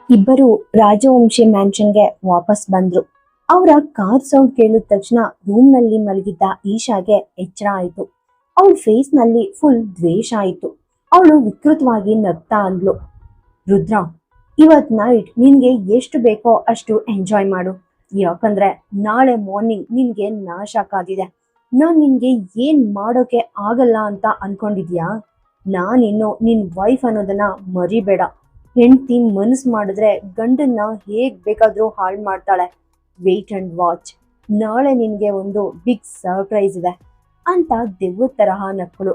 ಇಬ್ಬರು ರಾಜವಂಶಿ ಮ್ಯಾನ್ಷನ್ಗೆ ವಾಪಸ್ ಬಂದ್ರು. ಅವರ ಕಾರ್ ಸೌಂಡ್ ಕೇಳಿದ ತಕ್ಷಣ ರೂಮ್ ನಲ್ಲಿ ಮಲಗಿದ್ದ ಈಶಾಗೆ ಎಚ್ಚರ ಆಯ್ತು. ಅವಳ ಫೇಸ್ ನಲ್ಲಿ ಫುಲ್ ದ್ವೇಷ ಆಯ್ತು. ಅವಳು ವಿಕೃತವಾಗಿ ನಗ್ತಾ ಅಂದ್ಲು, ರುದ್ರ, ಇವತ್ ನೈಟ್ ನಿನ್ಗೆ ಎಷ್ಟು ಬೇಕೋ ಅಷ್ಟು ಎಂಜಾಯ್ ಮಾಡು. ಯಾಕಂದ್ರೆ ನಾಳೆ ಮಾರ್ನಿಂಗ್ ನಿನ್ಗೆ ನಾಶ ಕಾದಿದೆ. ನಾನ್ ನಿನ್ಗೆ ಏನ್ ಮಾಡೋಕೆ ಆಗಲ್ಲ ಅಂತ ಅನ್ಕೊಂಡಿದ್ಯಾ? ನಾನಿನ್ನು ನಿನ್ ವೈಫ್ ಅನ್ನೋದನ್ನ ಮರಿಬೇಡ. ಹೆಂಡತಿ ಮನಸ್ಸು ಮಾಡಿದ್ರೆ ಗಂಡನ್ನ ಹೇಗ್ ಬೇಕಾದ್ರೂ ಹಾಳು ಮಾಡ್ತಾಳೆ. Wait and watch. ನಾಳೆ ನಿನ್ಗೆ ಒಂದು ಬಿಗ್ ಸರ್ಪ್ರೈಸ್ ಇದೆ ಅಂತ ದೆವ್ವದ ತರಹ ನಕ್ಕಳು.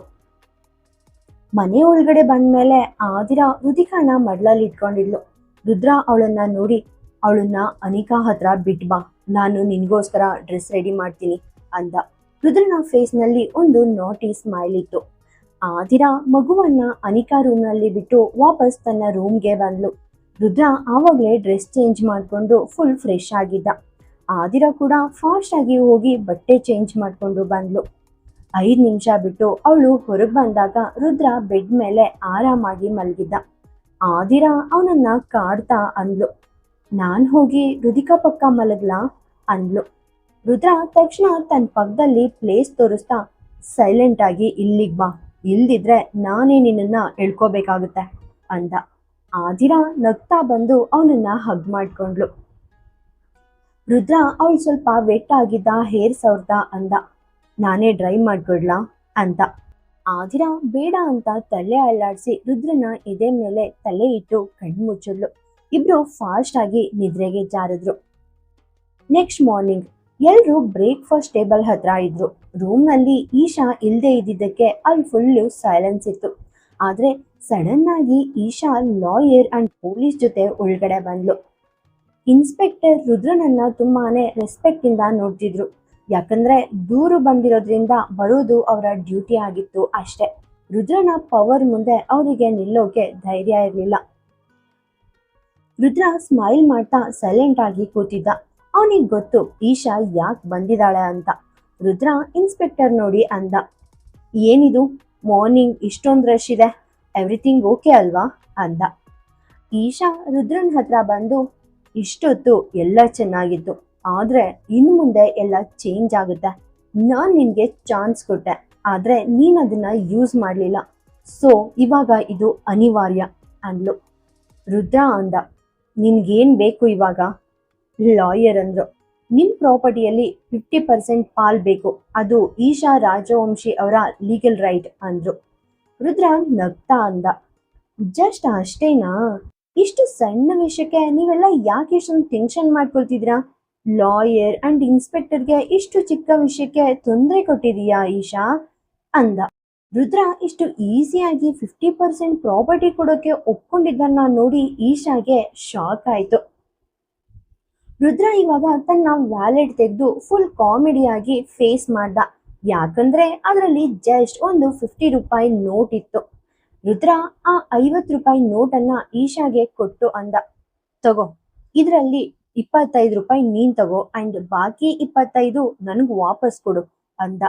ಮನೆ ಒಳಗಡೆ ಬಂದ್ಮೇಲೆ ಆದಿರಾ ರುದಿಕಾನ ಮಡ್ಲಲ್ಲಿ ಇಟ್ಕೊಂಡಿದ್ಲು. ರುದ್ರ ಅವಳನ್ನ ನೋಡಿ, ಅವಳನ್ನ ಅನಿಕಾ ಹತ್ರ ಬಿಟ್ಬಾ, ನಾನು ನಿನ್ಗೋಸ್ಕರ ಡ್ರೆಸ್ ರೆಡಿ ಮಾಡ್ತೀನಿ ಅಂದ. ರುದ್ರನ ಫೇಸ್ ನಲ್ಲಿ ಒಂದು ನಾಟಿ ಸ್ಮೈಲ್ ಇತ್ತು. ಆದಿರಾ ಮಗುವನ್ನ ಅನಿಕಾ ರೂಮ್ ನಲ್ಲಿ ಬಿಟ್ಟು ವಾಪಸ್ ತನ್ನ ರೂಮ್ಗೆ ಬಂದ್ಲು. ರುದ್ರ ಆವಾಗ್ಲೇ ಡ್ರೆಸ್ ಚೇಂಜ್ ಮಾಡ್ಕೊಂಡು ಫುಲ್ ಫ್ರೆಶ್ ಆಗಿದ್ದ. ಆದಿರಾ ಕೂಡ ಫಾಸ್ಟ್ ಆಗಿ ಹೋಗಿ ಬಟ್ಟೆ ಚೇಂಜ್ ಮಾಡ್ಕೊಂಡು ಬಂದ್ಲು. 5 ನಿಮಿಷ ಬಿಟ್ಟು ಅವಳು ಹೊರಗೆ ಬಂದಾಗ ರುದ್ರ ಬೆಡ್ ಮೇಲೆ ಆರಾಮಾಗಿ ಮಲಗಿದ್ದ. ಆದಿರಾ ಅವನನ್ನ ಕಾಡ್ತಾ ಅಂದ್ಲು, ನಾನ್ ಹೋಗಿ ರುದಿಕಾ ಪಕ್ಕ ಮಲಗ್ಲಾ ಅಂದ್ಲು. ರುದ್ರ ತಕ್ಷಣ ತನ್ನ ಪಕ್ಕದಲ್ಲಿ ಪ್ಲೇಸ್ ತೋರಿಸ್ತಾ, ಸೈಲೆಂಟ್ ಆಗಿ ಇಲ್ಲಿಗ್ ಬಾ, ಇಲ್ದಿದ್ರೆ ನಾನೇ ನಿನ್ನನ್ನ ಎಳ್ಕೋಬೇಕಾಗುತ್ತೆ ಅಂದ. ಆದಿರಾ ನಗ್ತಾ ಬಂದು ಅವನನ್ನ ಹಗ್ ಮಾಡ್ಕೊಂಡ್ಲು. ರುದ್ರ ಅವಳು ಸ್ವಲ್ಪ ವೆಟ್ ಆಗಿದ್ದ ಹೇರ್ ಸವರ್ತಾ ಅಂದ, ನಾನೇ ಡ್ರೈ ಮಾಡ್ಕೊಡ್ಲಾ ಅಂತ. ಆದಿರಾ ಬೇಡ ಅಂತ ತಲೆ ಅಳ್ಳಾಡಿಸಿ ರುದ್ರನ ಎದೆ ಮೇಲೆ ತಲೆ ಇಟ್ಟು ಕಣ್ಣು ಮುಚ್ಚಿದ್ಲು. ಇಬ್ರು ಫಾಸ್ಟ್ ಆಗಿ ನಿದ್ರೆಗೆ ಜಾರಿದ್ರು. ನೆಕ್ಸ್ಟ್ ಮಾರ್ನಿಂಗ್ ಎಲ್ರು ಬ್ರೇಕ್ಫಾಸ್ಟ್ ಟೇಬಲ್ ಹತ್ರ ಇದ್ರು. ರೂಮ್ ನಲ್ಲಿ ಈಶಾ ಇಲ್ದೇ ಇದ್ದಿದ್ದಕ್ಕೆ ಅಲ್ಲಿ ಫುಲ್ಲು ಸೈಲೆನ್ಸ್ ಇತ್ತು. ಆದ್ರೆ ಸಡನ್ ಆಗಿ ಈಶಾ ಲಾಯರ್ ಅಂಡ್ ಪೊಲೀಸ್ ಜೊತೆ ಒಳಗಡೆ ಬಂದ್ಲು. ಇನ್ಸ್ಪೆಕ್ಟರ್ ರುದ್ರನನ್ನ ತುಂಬಾನೇ ರೆಸ್ಪೆಕ್ಟ್ ಇಂದ ನೋಡ್ತಿದ್ರು. ಯಾಕಂದ್ರೆ ದೂರು ಬಂದಿರೋದ್ರಿಂದ ಬರೋದು ಅವರ ಡ್ಯೂಟಿ ಆಗಿತ್ತು ಅಷ್ಟೇ. ರುದ್ರನ ಪವರ್ ಮುಂದೆ ಅವರಿಗೆ ನಿಲ್ಲೋಕೆ ಧೈರ್ಯ ಇರಲಿಲ್ಲ. ರುದ್ರ ಸ್ಮೈಲ್ ಮಾಡ್ತಾ ಸೈಲೆಂಟ್ ಆಗಿ ಕೂತಿದ್ದ. ಅವನಿಗೆ ಗೊತ್ತು ಈಶಾ ಯಾಕೆ ಬಂದಿದ್ದಾಳೆ ಅಂತ. ರುದ್ರ ಇನ್ಸ್ಪೆಕ್ಟರ್ ನೋಡಿ ಅಂದ, ಏನಿದು ಮಾರ್ನಿಂಗ್ ಇಷ್ಟೊಂದು ರಶ್ ಇದೆ, ಎವ್ರಿಥಿಂಗ್ ಓಕೆ ಅಲ್ವಾ ಅಂದ. ಈಶಾ ರುದ್ರನ್ ಹತ್ರ ಬಂದು, ಇಷ್ಟೊತ್ತು ಎಲ್ಲ ಚೆನ್ನಾಗಿತ್ತು, ಆದ್ರೆ ಇನ್ನು ಮುಂದೆ ಎಲ್ಲ ಚೇಂಜ್ ಆಗುತ್ತೆ. ನಾನ್ ನಿನ್ಗೆ ಚಾನ್ಸ್ ಕೊಟ್ಟೆ, ಆದ್ರೆ ನೀನ್ ಅದನ್ನ ಯೂಸ್ ಮಾಡ್ಲಿಲ್ಲ. ಸೊ ಇವಾಗ ಇದು ಅನಿವಾರ್ಯ ಅಂದ್ಲು. ರುದ್ರ ಅಂದ, ನಿನ್ಗೇನ್ ಬೇಕು ಇವಾಗ? ಲಾಯರ್ ಅಂದ್ರು, ನಿಮ್ ಪ್ರಾಪರ್ಟಿಯಲ್ಲಿ 50% ಪಾಲ್ ಬೇಕು, ಅದು ಈಶಾ ರಾಜವಂಶಿ ಅವರ ಲೀಗಲ್ ರೈಟ್ ಅಂದ್ರು. ರುದ್ರ ನಗ್ತಾ ಅಂದ, ಜಸ್ಟ್ ಅಷ್ಟೇನಾ? ಇಷ್ಟು ಸಣ್ಣ ವಿಷಯಕ್ಕೆ ನೀವೆಲ್ಲ ಯಾಕೆ ಇಷ್ಟೊಂದು ಟೆನ್ಷನ್ ಮಾಡ್ಕೊಳ್ತಿದ್ರಾ? ಲಾಯರ್ ಅಂಡ್ ಇನ್ಸ್ಪೆಕ್ಟರ್ಗೆ ಇಷ್ಟು ಚಿಕ್ಕ ವಿಷಯಕ್ಕೆ ತೊಂದರೆ ಕೊಟ್ಟಿದೀಯಾ ಈಶಾ ಅಂದ. ರುದ್ರ ಇಷ್ಟು ಈಸಿಯಾಗಿ 50% ಪ್ರಾಪರ್ಟಿ ಕೊಡೋಕೆ ಒಪ್ಕೊಂಡಿದ್ದನ್ನ ನೋಡಿ ಈಶಾಗೆ ಶಾಕ್ ಆಯ್ತು. ರುದ್ರ ಇವಾಗ ತನ್ನ ವ್ಯಾಲೆಟ್ ತೆಗೆದು ಫುಲ್ ಕಾಮಿಡಿಯಾಗಿ ಫೇಸ್ ಮಾಡ್ದ. ಯಾಕಂದ್ರೆ ಅದರಲ್ಲಿ ಜಸ್ಟ್ ಒಂದು 50 ರೂಪಾಯಿ ನೋಟ್ ಇತ್ತು. ರುದ್ರ ಆ 50 ರೂಪಾಯಿ ನೋಟನ್ನ ಈಶಾಗೆ ಕೊಟ್ಟು ಅಂದ, ತಗೋ, ಇದರಲ್ಲಿ 25 ರೂಪಾಯಿ ನೀನ್ ತಗೋ ಅಂಡ್ ಬಾಕಿ 25 ನನಗ್ ವಾಪಸ್ ಕೊಡು ಅಂದ.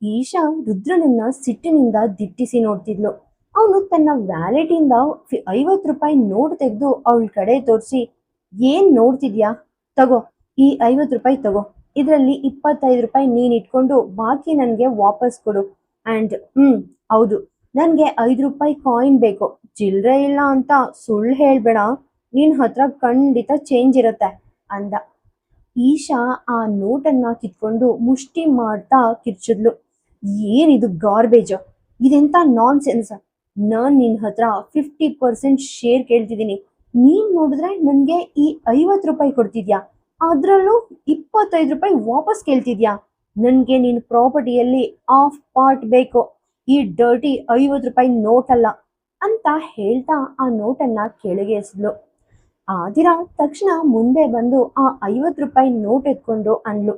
ಈಶಾ ರುದ್ರನನ್ನ ಸಿಟ್ಟಿನಿಂದ ದಿಟ್ಟಿಸಿ ನೋಡ್ತಿದ್ಲು. ಅವನು ತನ್ನ ವ್ಯಾಲೆಟ್ ಇಂದ 50 ರೂಪಾಯಿ ನೋಟ್ ತೆಗೆದು ಅವಳ ಕಡೆ ತೋರಿಸಿ, ಏನ್ ನೋಡ್ತಿದ್ಯಾ, ತಗೋ ಈ 50 ರೂಪಾಯಿ ತಗೋ, ಇದರಲ್ಲಿ 25 ರೂಪಾಯಿ ನೀನ್ ಇಟ್ಕೊಂಡು ಬಾಕಿ ನನ್ಗೆ ವಾಪಸ್ ಕೊಡು. ಅಂಡ್ ಹೌದು, ನನ್ಗೆ 5 ರೂಪಾಯಿ ಕಾಯಿನ್ ಬೇಕು, ಚಿಲ್ರೆ ಇಲ್ಲ ಅಂತ ಸುಳ್ಳು ಹೇಳ್ಬೇಡ, ನಿನ್ ಹತ್ರ ಖಂಡಿತ ಚೇಂಜ್ ಇರತ್ತೆ ಅಂದ. ಈಶಾ ಆ ನೋಟನ್ನ ಕಿತ್ಕೊಂಡು ಮುಷ್ಟಿ ಮಾಡ್ತಾ ಕಿರ್ಚಿದ್ಲು, ಏನಿದು ಗಾರ್ಬೇಜ್, ಇದೆಂತ ನಾನ್ ಸೆನ್ಸ್, ನಾನ್ ನಿನ್ ಹತ್ರ 50% ಶೇರ್ ಕೇಳ್ತಿದ್ದೀನಿ, ನೀನ್ ನೋಡಿದ್ರೆ ನನ್ಗೆ ಈ 50 ರೂಪಾಯಿ ಕೊಡ್ತಿದ್ಯಾ, ಅದ್ರಲ್ಲೂ 25 ರೂಪಾಯಿ ವಾಪಸ್ ಕೇಳ್ತಿದ್ಯಾ. ನನ್ಗೆ ನಿನ್ ಪ್ರಾಪರ್ಟಿಯಲ್ಲಿ ಆಫ್ ಪಾರ್ಟ್ ಬೇಕು, ಈ ಡರ್ಟಿ 50 ರೂಪಾಯಿ ನೋಟ್ ಅಲ್ಲ ಅಂತ ಹೇಳ್ತಾ ಆ ನೋಟನ್ನ ಕೆಳಗೆ ಎಸೆದ್ಲು. ಆದಿರಾ ತಕ್ಷಣ ಮುಂದೆ ಬಂದು ಆ 50 ರೂಪಾಯಿ ನೋಟ್ ಎತ್ಕೊಂಡು ಅಂದ್ಲು,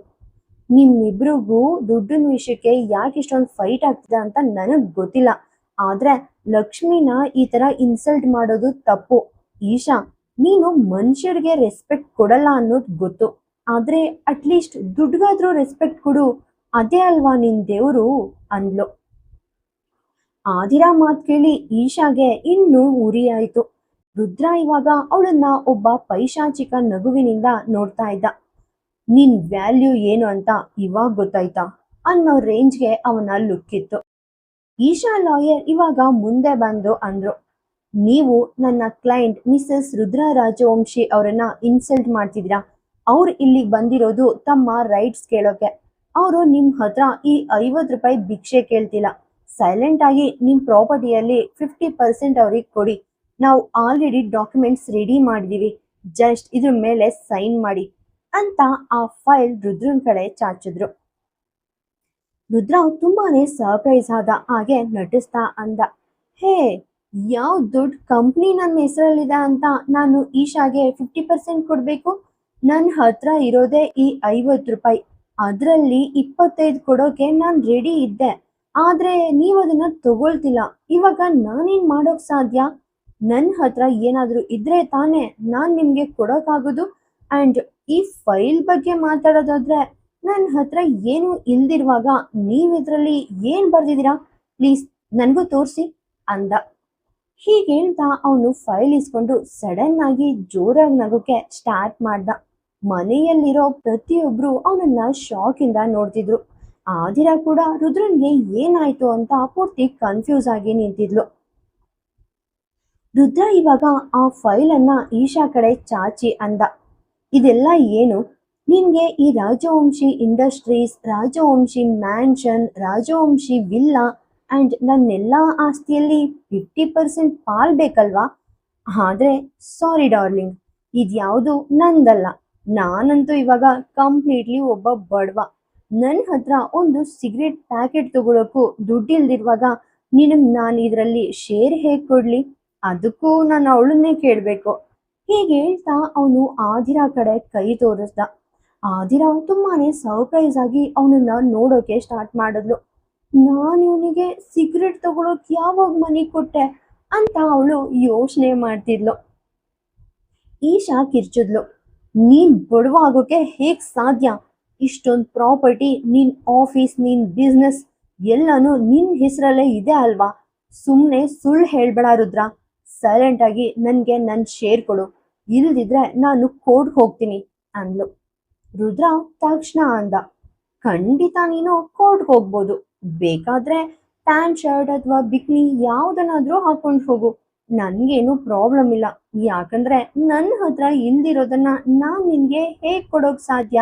ನಿಮ್ಮಿಬ್ರಿಗೂ ದುಡ್ಡಿನ ವಿಷಯಕ್ಕೆ ಯಾಕೆ ಇಷ್ಟೊಂದು ಫೈಟ್ ಆಗ್ತಿದೆ ಅಂತ ನನಗ್ ಗೊತ್ತಿಲ್ಲ, ಆದ್ರೆ ಲಕ್ಷ್ಮಿನ ಈ ತರ ಇನ್ಸಲ್ಟ್ ಮಾಡೋದು ತಪ್ಪು. ಈಶಾ, ನೀನು ಮನುಷ್ಯರಿಗೆ ರೆಸ್ಪೆಕ್ಟ್ ಕೊಡಲ್ಲ ಅನ್ನೋದು ಗೊತ್ತು, ಆದ್ರೆ ಅಟ್ಲೀಸ್ಟ್ ದುಡ್ಗಾದ್ರೂ ರೆಸ್ಪೆಕ್ಟ್ ಕೊಡು, ಅದೇ ಅಲ್ವಾ ನಿನ್ ದೇವ್ರು ಅಂದ್ಲು. ಆದಿರಾ ಮಾತು ಕೇಳಿ ಈಶಾಗೆ ಇನ್ನೂ ಉರಿ ಆಯ್ತು. ರುದ್ರ ಇವಾಗ ಅವಳನ್ನ ಒಬ್ಬ ಪೈಶಾಚಿಕ ನಗುವಿನಿಂದ ನೋಡ್ತಾ ಇದ್ದ. ನಿನ್ ವ್ಯಾಲ್ಯೂ ಏನು ಅಂತ ಇವಾಗ ಗೊತ್ತಾಯ್ತಾ ಅನ್ನೋ ರೇಂಜ್ಗೆ ಅವನ ಲುಕ್ ಇತ್ತು. ಈಶಾ ಲಾಯರ್ ಇವಾಗ ಮುಂದೆ ಬಂದು ಅಂದ್ರು, ನೀವು ನನ್ನ ಕ್ಲೈಂಟ್ ಮಿಸಸ್ ರುದ್ರ ರಾಜವಂಶಿ ಅವರನ್ನ ಇನ್ಸಲ್ಟ್ ಮಾಡ್ತಿದ್ದೀರಾ. ಅವ್ರು ಇಲ್ಲಿಗೆ ಬಂದಿರೋದು ತಮ್ಮ ರೈಟ್ಸ್ ಕೇಳೋಕೆ. ಅವರು ನಿಮ್ ಹತ್ರ ಈ 50 ರೂಪಾಯಿ ಭಿಕ್ಷೆ ಕೇಳ್ತಿಲ್ಲ. ಸೈಲೆಂಟ್ ಆಗಿ ನಿಮ್ ಪ್ರಾಪರ್ಟಿಯಲ್ಲಿ 50% ಅವ್ರಿಗೆ ಕೊಡಿ. ನಾವು ಆಲ್ರೆಡಿ ಡಾಕ್ಯುಮೆಂಟ್ಸ್ ರೆಡಿ ಮಾಡಿದೀವಿ, ಜಸ್ಟ್ ಇದ್ರ ಮೇಲೆ ಸೈನ್ ಮಾಡಿ ಅಂತ ಆ ಫೈಲ್ ರುದ್ರನ್ ಕಡೆ ಚಾಚಿದ್ರು. ರುದ್ರ ತುಂಬಾನೇ ಸರ್ಪ್ರೈಸ್ ಆದ ಹಾಗೆ ನಟಿಸ್ತಾ ಅಂದ, ಹೇ, ಯಾವ ದೊಡ್ಡ ಕಂಪ್ನಿ ನನ್ನ ಹೆಸರಲ್ಲಿದೆ ಅಂತ ನಾನು ಈಶಾಗೆ 50% ಕೊಡ್ಬೇಕು? ನನ್ನ ಹತ್ರ ಇರೋದೇ ಈ 50 ರೂಪಾಯಿ. ಅದರಲ್ಲಿ 25 ಕೊಡೋಕೆ ನಾನು ರೆಡಿ ಇದ್ದೆ, ಆದ್ರೆ ನೀವು ಅದನ್ನ ತಗೊಳ್ತಿಲ್ಲ. ಇವಾಗ ನಾನೇನ್ ಮಾಡೋಕ್ ಸಾಧ್ಯ? ನನ್ನ ಹತ್ರ ಏನಾದ್ರೂ ಇದ್ರೆ ತಾನೇ ನಾನ್ ನಿಮ್ಗೆ ಕೊಡೋಕ್ಕಾಗೋದು. ಅಂಡ್ ಈ ಫೈಲ್ ಬಗ್ಗೆ ಮಾತಾಡೋದಾದ್ರೆ ನನ್ನ ಹತ್ರ ಏನು ಇಲ್ದಿರುವಾಗ ನೀವ್ ಇದ್ರಲ್ಲಿ ಏನ್ ಬರ್ದಿದ್ದೀರಾ? ಪ್ಲೀಸ್ ನನ್ಗೂ ತೋರಿಸಿ ಅಂದ. ಹೀಗೆ ಹೇಳ್ತಾ ಅವನು ಫೈಲ್ ಇಸ್ಕೊಂಡು ಸಡನ್ ಆಗಿ ಜೋರಾಗಿ ನಗೋಕೆ ಸ್ಟಾರ್ಟ್ ಮಾಡ್ದ. ಮನೆಯಲ್ಲಿರೋ ಪ್ರತಿಯೊಬ್ರು ಅವನನ್ನ ಶಾಕ್ ಇಂದ ನೋಡ್ತಿದ್ರು. ಆದಿರಾ ಕೂಡ ರುದ್ರನ್ಗೆ ಏನಾಯ್ತು ಅಂತ ಪೂರ್ತಿ ಕನ್ಫ್ಯೂಸ್ ಆಗಿ ನಿಂತಿದ್ಲು. ರುದ್ರ ಇವಾಗ ಆ ಫೈಲ್ ಅನ್ನ ಈಶಾ ಕಡೆ ಚಾಚಿ ಅಂದ, ಇದೆಲ್ಲ ಏನು? ನಿನ್ಗೆ ಈ Rajvanshi industries, Rajvanshi mansion, Rajvanshi villa and ನನ್ನೆಲ್ಲ ಆಸ್ತಿಯಲ್ಲಿ 50% ಪಾಲ್ ಬೇಕಲ್ವಾ? ಆದ್ರೆ ಸಾರಿ ಡಾರ್ಲಿಂಗ್, ಇದ್ಯಾವುದು ನಂದಲ್ಲ. ನಾನಂತೂ ಇವಾಗ ಕಂಪ್ಲೀಟ್ಲಿ ಒಬ್ಬ ಬಡವ. ನನ್ನ ಹತ್ರ ಒಂದು ಸಿಗರೇಟ್ ಪ್ಯಾಕೆಟ್ ತಗೊಳಕ್ಕೂ ದುಡ್ಡಿಲ್ದಿರುವಾಗ ನಿನಗ್ ನಾನು ಇದರಲ್ಲಿ ಶೇರ್ ಹೇಗ್ ಕೊಡ್ಲಿ? ಅದಕ್ಕೂ ನಾನು ಅವಳನ್ನೇ ಕೇಳ್ಬೇಕು. ಹೀಗೆ ಹೇಳ್ತಾ ಅವನು ಆದಿರಾ ಕಡೆ ಕೈ ತೋರಿಸ್ದ. ಆದಿರಾ ತುಂಬಾನೇ ಸರ್ಪ್ರೈಸ್ ಆಗಿ ಅವನನ್ನ ನೋಡೋಕೆ ಸ್ಟಾರ್ಟ್ ಮಾಡಿದ್ಲು. ನಾನು ಇವನಿಗೆ ಸಿಗರೇಟ್ ತಗೊಳಕ್ ಯಾವಾಗ ಮನಿ ಕೊಟ್ಟೆ ಅಂತ ಅವಳು ಯೋಚನೆ ಮಾಡ್ತಿದ್ಲು. ಈಶಾ ಕಿರ್ಚಿದ್ಲು, ನೀನ್ ಬಡವ ಆಗೋಕೆ ಹೇಗ್ ಸಾಧ್ಯ? ಇಷ್ಟೊಂದು ಪ್ರಾಪರ್ಟಿ, ನಿನ್ ಆಫೀಸ್, ನಿನ್ ಬಿಸ್ನೆಸ್ ಎಲ್ಲಾನು ನಿನ್ ಹೆಸರಲ್ಲೇ ಇದೆ ಅಲ್ವಾ? ಸುಮ್ನೆ ಸುಳ್ಳು ಹೇಳ್ಬೇಡ ರುದ್ರ. ಸೈಲೆಂಟ್ ಆಗಿ ನನ್ಗೆ ನನ್ ಶೇರ್ ಕೊಡು, ಇಲ್ದಿದ್ರೆ ನಾನು ಕೋರ್ಟ್ ಹೋಗ್ತೀನಿ ಅಂದ್ಲು. ರುದ್ರ ತಕ್ಷಣ ಅಂದ, ಖಂಡಿತ ನೀನು ಕೋರ್ಟ್ ಹೋಗ್ಬೋದು. ಬೇಕಾದ್ರೆ ಪ್ಯಾಂಟ್ ಶರ್ಟ್ ಅಥವಾ ಬಿಕ್ನಿ ಯಾವ್ದನ್ನಾದ್ರೂ ಹಾಕೊಂಡು ಹೋಗು, ನನ್ಗೇನು ಪ್ರಾಬ್ಲಮ್ ಇಲ್ಲ. ಯಾಕಂದ್ರೆ ನನ್ನ ಹತ್ರ ಇಲ್ದಿರೋದನ್ನ ನಾನ್ ನಿನ್ಗೆ ಹೇಗ್ ಕೊಡೋಕ್ ಸಾಧ್ಯ?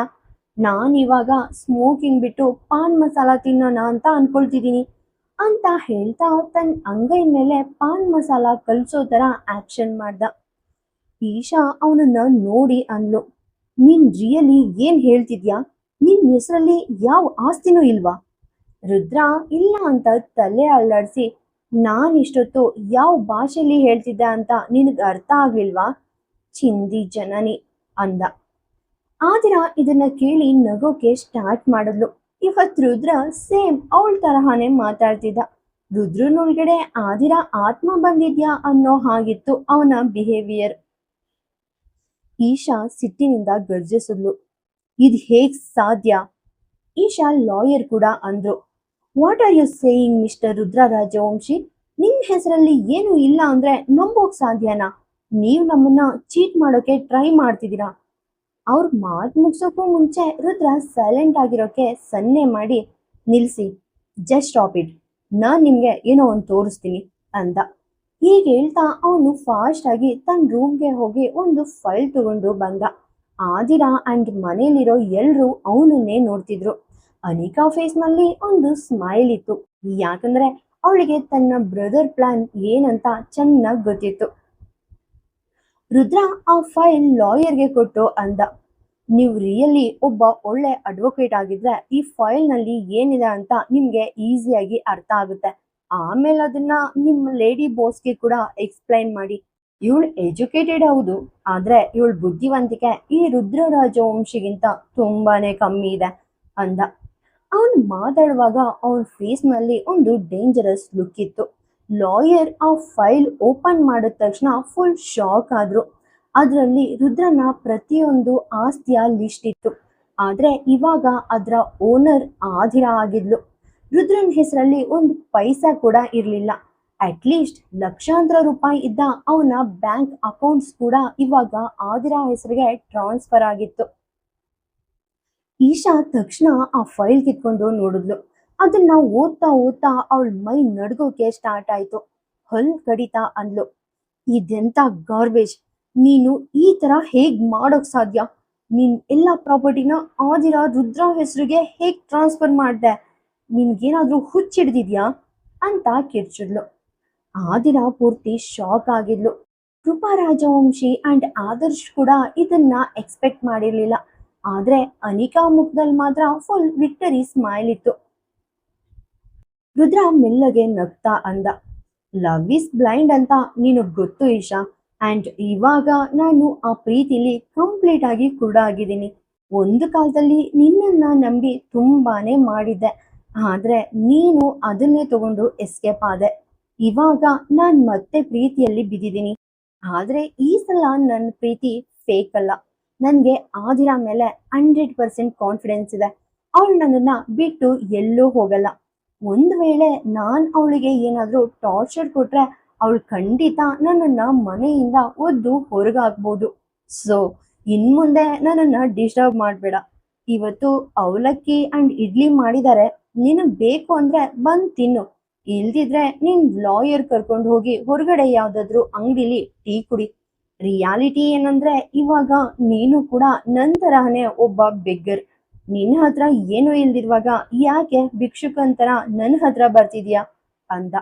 ನಾನಿವಾಗ ಸ್ಮೋಕಿಂಗ್ ಬಿಟ್ಟು ಪಾನ್ ಮಸಾಲ ತಿನ್ನೋಣ ಅಂತ ಅನ್ಕೊಳ್ತಿದ್ದೀನಿ ಅಂತ ಹೇಳ್ತಾ ತನ್ನ ಅಂಗೈ ಮೇಲೆ ಪಾನ್ ಮಸಾಲ ಕಲ್ಸೋ ತರ ಆಕ್ಷನ್ ಮಾಡ್ದ. ಈಶಾ ಅವನನ್ನ ನೋಡಿ ಅಂದ್ಲು, ನೀನ್ ರಿಯಲಿ ಏನ್ ಹೇಳ್ತಿದ್ಯಾ? ನಿನ್ ಹೆಸರಲ್ಲಿ ಯಾವ ಆಸ್ತಿನೂ ಇಲ್ವಾ? ರುದ್ರ ಇಲ್ಲ ಅಂತ ತಲೆ ಅಲ್ಲಾಡ್ಸಿ, ನಾನಿಷ್ಟೊತ್ತು ಯಾವ ಭಾಷೆಯಲ್ಲಿ ಹೇಳ್ತಿದ್ದೆ ಅಂತ ನಿನಗ್ ಅರ್ಥ ಆಗ್ಲಿಲ್ವಾ? ಚಿಂದಿ ಜನನಿ ಅಂದ. ಆದಿರಾ ಇದನ್ನ ಕೇಳಿ ನಗೋಕೆ ಸ್ಟಾರ್ಟ್ ಮಾಡಿದ್ಲು. ಇವತ್ ರುದ್ರ ಸೇಮ್ ಅವಳ ತರಹಾನೇ ಮಾತಾಡ್ತಿದ್ದ. ರುದ್ರನೊಳಗಡೆ ಆದಿರಾ ಆತ್ಮ ಬಂದಿದ್ಯಾ ಅನ್ನೋ ಹಾಗಿತ್ತು ಅವನ ಬಿಹೇವಿಯರ್. ಈಶಾ ಸಿಟ್ಟಿನಿಂದ ಗರ್ಜಿಸಿದ್ಲು, ಇದ್ ಹೇಗ್ ಸಾಧ್ಯ? ಈಶಾ ಲಾಯರ್ ಕೂಡ ಅಂದ್ರು, what are you saying mister Rudra Rajvanshi? ನಿಮ್ ಹೆಸರಲ್ಲಿ ಏನು ಇಲ್ಲ ಅಂದ್ರೆ ನಂಬೋಕ್ ಸಾಧ್ಯನಾ? ನೀವ್ ನಮ್ಮನ್ನ ಚೀಟ್ ಮಾಡೋಕೆ ಟ್ರೈ ಮಾಡ್ತಿದ್ದೀರಾ. ಅವ್ರ ಮಾತು ಮುಗ್ಸೋಕ್ಕೂ ಮುಂಚೆ ರುದ್ರ ಸೈಲೆಂಟ್ ಆಗಿರೋಕೆ ಸನ್ನೆ ಮಾಡಿ, ನಿಲ್ಸಿ, ಜಸ್ಟ್ ಸ್ಟಾಪ್ ಇಟ್, ನಾನ್ ನಿಮ್ಗೆ ಏನೋ ಒಂದು ತೋರಿಸ್ತೀನಿ ಅಂದ. ಹೀಗೆ ಹೇಳ್ತಾ ಅವನು ಫಾಸ್ಟ್ ಆಗಿ ತನ್ನ ರೂಮ್ಗೆ ಹೋಗಿ ಒಂದು ಫೈಲ್ ತಗೊಂಡು ಬಂದ. ಆದಿರಾ ಅಂಡ್ ಮನೇಲಿರೋ ಎಲ್ರು ಅವನನ್ನೇ ನೋಡ್ತಿದ್ರು. ಅನಿಕಾ ಫೇಸ್ ನಲ್ಲಿ ಒಂದು ಸ್ಮೈಲ್ ಇತ್ತು, ಯಾಕಂದ್ರೆ ಅವಳಿಗೆ ತನ್ನ ಬ್ರದರ್ ಪ್ಲಾನ್ ಏನಂತ ಚೆನ್ನಾಗಿ ಗೊತ್ತಿತ್ತು. ರುದ್ರ ಆ ಫೈಲ್ ಲಾಯರ್ಗೆ ಕೊಟ್ಟು ಅಂದ, ನೀವು ರಿಯಲಿ ಒಬ್ಬ ಒಳ್ಳೆ ಅಡ್ವೊಕೇಟ್ ಆಗಿದ್ರೆ ಈ ಫೈಲ್ ನಲ್ಲಿ ಏನಿದೆ ಅಂತ ನಿಮ್ಗೆ ಈಸಿಯಾಗಿ ಅರ್ಥ ಆಗುತ್ತೆ. ಆಮೇಲೆ ಅದನ್ನ ನಿಮ್ಮ ಲೇಡಿ ಬಾಸ್ಗೆ ಕೂಡ ಎಕ್ಸ್ಪ್ಲೈನ್ ಮಾಡಿ. ಇವಳು ಎಜುಕೇಟೆಡ್ ಹೌದು, ಆದ್ರೆ ಇವಳ ಬುದ್ಧಿವಂತಿಕೆ ಈ ರುದ್ರ ರಾಜವಂಶಿಗಿಂತ ತುಂಬಾನೇ ಕಮ್ಮಿ ಇದೆ ಅಂದ. ಅವನು ಮಾತಾಡುವಾಗ ಅವನ ಫೇಸ್ ನಲ್ಲಿ ಒಂದು ಡೇಂಜರಸ್ ಲುಕ್ ಇತ್ತು. ಲಾಯರ್ ಆ ಫೈಲ್ ಓಪನ್ ಮಾಡಿದ ತಕ್ಷಣ ಫುಲ್ ಶಾಕ್ ಆದ್ರು. ಅದರಲ್ಲಿ ರುದ್ರನ ಪ್ರತಿಯೊಂದು ಆಸ್ತಿಯ ಲಿಸ್ಟ್ ಇತ್ತು. ಆದ್ರೆ ಇವಾಗ ಅದರ ಓನರ್ ಆದಿರಾ ಆಗಿದ್ಲು. ರುದ್ರನ್ ಹೆಸರಲ್ಲಿ ಒಂದು ಪೈಸಾ ಕೂಡ ಇರ್ಲಿಲ್ಲ. ಅಟ್ಲೀಸ್ಟ್ ಲಕ್ಷಾಂತರ ರೂಪಾಯಿ ಇದ್ದ ಅವನ ಬ್ಯಾಂಕ್ ಅಕೌಂಟ್ಸ್ ಕೂಡ ಇವಾಗ ಆದಿರಾ ಹೆಸರಿಗೆ ಟ್ರಾನ್ಸ್ಫರ್ ಆಗಿತ್ತು. ಈಶಾ ತಕ್ಷಣ ಆ ಫೈಲ್ ಕಿತ್ಕೊಂಡು ನೋಡಿದ್ಲು. ಅದನ್ನ ಓದ್ತಾ ಓದ್ತಾ ಅವಳ ಮೈ ನಡ್ಗೋಕೆ ಸ್ಟಾರ್ಟ್ ಆಯ್ತು. ಹಲ್ ಕಡಿತಾ ಅಂದ್ಲು, ಇದೆಂತ ಗಾರ್ಬೇಜ್! ನೀನು ಈ ತರ ಹೇಗ್ ಮಾಡೋಕ್ ಸಾಧ್ಯ? ನೀನ್ ಎಲ್ಲ ಪ್ರಾಪರ್ಟಿನ ಆದಿರಾ ರುದ್ರ ಹೆಸರಿಗೆ ಹೇಗ್ ಟ್ರಾನ್ಸ್ಫರ್ ಮಾಡ್ದೆ? ನಿನ್ಗೇನಾದ್ರೂ ಹುಚ್ಚಿಡ್ದಿದ್ಯಾ ಅಂತ ಕಿರ್ಚಿದ್ಲು. ಆದಿರಾ ಪೂರ್ತಿ ಶಾಕ್ ಆಗಿದ್ಲು. ಕೃಪಾ ರಾಜವಂಶಿ ಅಂಡ್ ಆದರ್ಶ್ ಕೂಡ ಇದನ್ನ ಎಕ್ಸ್ಪೆಕ್ಟ್ ಮಾಡಿರ್ಲಿಲ್ಲ. ಆದ್ರೆ ಅನಿಕಾ ಮುಖದಲ್ಲಿ ಮಾತ್ರ ಫುಲ್ ವಿಕ್ಟರಿ ಸ್ಮೈಲ್ ಇತ್ತು. ರುದ್ರ ಮೆಲ್ಲಗೆ ನಗ್ತಾ ಅಂದ, ಲವ್ ಇಸ್ ಬ್ಲೈಂಡ್ ಅಂತ ನಿನಗ್ ಗೊತ್ತು ಈಶಾ. ಅಂಡ್ ಇವಾಗ ನಾನು ಆ ಪ್ರೀತಿಲಿ ಕಂಪ್ಲೀಟ್ ಆಗಿ ಕೂಡ ಆಗಿದ್ದೀನಿ. ಒಂದು ಕಾಲದಲ್ಲಿ ನಿನ್ನನ್ನ ನಂಬಿ ತುಂಬಾನೇ ಮಾಡಿದ್ದೆ, ಆದ್ರೆ ನೀನು ಅದನ್ನೇ ತಗೊಂಡು ಎಸ್ಕೇಪ್ ಆದೆ. ಇವಾಗ ನಾನ್ ಮತ್ತೆ ಪ್ರೀತಿಯಲ್ಲಿ ಬಿದ್ದಿದ್ದೀನಿ. ಆದ್ರೆ ಈ ಸಲ ನನ್ನ ಪ್ರೀತಿ ಫೇಕ್ ಅಲ್ಲ. ನನ್ಗೆ ಆದಿರಾ ಮೇಲೆ 100% ಕಾನ್ಫಿಡೆನ್ಸ್ ಇದೆ. ಅವಳು ನನ್ನನ್ನ ಬಿಟ್ಟು ಎಲ್ಲೂ ಹೋಗಲ್ಲ. ಒಂದ್ ವೇಳೆ ನಾನ್ ಅವಳಿಗೆ ಏನಾದ್ರೂ ಟಾರ್ಚರ್ ಕೊಟ್ರೆ ಅವಳು ಖಂಡಿತ ನನ್ನನ್ನ ಮನೆಯಿಂದ ಒದ್ದು ಹೊರಗಾಕ್ಬೋದು. ಸೊ ಇನ್ಮುಂದೆ ನನ್ನನ್ನ ಡಿಸ್ಟರ್ಬ್ ಮಾಡ್ಬೇಡ. ಇವತ್ತು ಅವಲಕ್ಕಿ ಅಂಡ್ ಇಡ್ಲಿ ಮಾಡಿದ್ದಾರೆ, ನಿನಗ್ ಬೇಕು ಅಂದ್ರೆ ಬಂದ್ ತಿನ್ನು. ಇಲ್ದಿದ್ರೆ ನಿನ್ ಲಾಯರ್ ಕರ್ಕೊಂಡು ಹೋಗಿ ಹೊರಗಡೆ ಯಾವ್ದಾದ್ರು ಅಂಗಡಿಲಿ ಟೀ ಕುಡಿ. ರಿಯಾಲಿಟಿ ಏನಂದ್ರೆ ಇವಾಗ ನೀನು ಕೂಡ ನನ್ ತರಹನೇ ಒಬ್ಬ ಬೆಗ್ಗರ್. ನಿನ್ನ ಹತ್ರ ಏನು ಇಲ್ದಿರುವಾಗ ಯಾಕೆ ಭಿಕ್ಷುಕಂತರ ನನ್ ಹತ್ರ ಬರ್ತಿದ್ಯಾ ಅಂದ.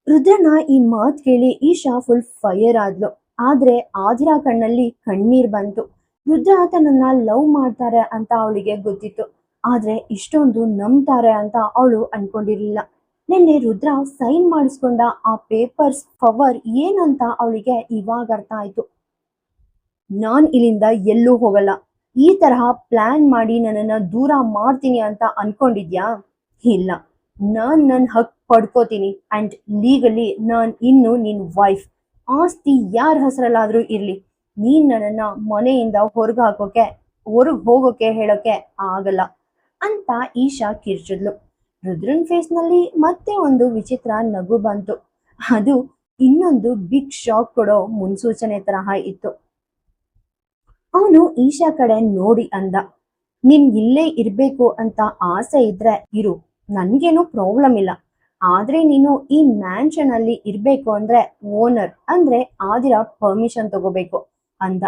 ರುದ್ರನ ಈ ಮಾತ್ ಕೇಳಿ ಈಶಾ ಫುಲ್ ಫೈರ್ ಆದ್ಲು. ಆದ್ರೆ ಆದಿರಾ ಕಣ್ಣಲ್ಲಿ ಕಣ್ಣೀರ್ ಬಂತು. ರುದ್ರ ತನ್ನನ್ನ ಲವ್ ಮಾಡ್ತಾರೆ ಅಂತ ಅವಳಿಗೆ ಗೊತ್ತಿತ್ತು, ಆದ್ರೆ ಇಷ್ಟೊಂದು ನಂಬ್ತಾರೆ ಅಂತ ಅವಳು ಅನ್ಕೊಂಡಿರ್ಲಿಲ್ಲ. ನಿನ್ನೆ ರುದ್ರ ಸೈನ್ ಮಾಡಿಸ್ಕೊಂಡ ಆ ಪೇಪರ್ಸ್ ಪವರ್ ಏನಂತ ಅವಳಿಗೆ ಇವಾಗ ಅರ್ಥ ಆಯ್ತು. ನಾನ್ ಇಲ್ಲಿಂದ ಎಲ್ಲೂ ಹೋಗಲ್ಲ. ಈ ತರಹ ಪ್ಲಾನ್ ಮಾಡಿ ನನ್ನನ್ನ ದೂರ ಮಾಡ್ತೀನಿ ಅಂತ ಅನ್ಕೊಂಡಿದ್ಯಾ? ಇಲ್ಲ, ನಾನ್ ನನ್ ಹಕ್ ಪಡ್ಕೋತೀನಿ. ಅಂಡ್ ಲೀಗಲಿ ನಾನ್ ಇನ್ನು ನಿನ್ ವೈಫ್. ಆಸ್ತಿ ಯಾರ ಹೆಸರಲ್ಲಾದ್ರೂ ಇರ್ಲಿ, ನೀನ್ ನನ್ನನ್ನ ಮನೆಯಿಂದ ಹೊರಗ್ ಹೋಗೋಕೆ ಹೇಳೋಕೆ ಆಗಲ್ಲ ಅಂತ ಈಶಾ ಕಿರ್ಚಿದ್ಲು. ರುದ್ರನ್ ಫೇಸ್ ನಲ್ಲಿ ಮತ್ತೆ ಒಂದು ವಿಚಿತ್ರ ನಗು ಬಂತು. ಅದು ಇನ್ನೊಂದು ಬಿಗ್ ಶಾಕ್ ಕೊಡೋ ಮುನ್ಸೂಚನೆ ತರಹ ಇತ್ತು. ಅವನು ಈಶಾ ಕಡೆ ನೋಡಿ ಅಂದ, ಇಲ್ಲೇ ಇರ್ಬೇಕು ಅಂತ ಆಸೆ ಇದ್ರೆ ಇರು, ನನ್ಗೇನು ಪ್ರಾಬ್ಲಮ್ ಇಲ್ಲ. ಆದ್ರೆ ನೀನು ಈ ಮ್ಯಾನ್ಷನ್ ಅಲ್ಲಿ ಇರ್ಬೇಕು ಅಂದ್ರೆ ಓನರ್ ಅಂದ್ರೆ ಆದಿರಾ ಪರ್ಮಿಷನ್ ತಗೋಬೇಕು ಅಂದ.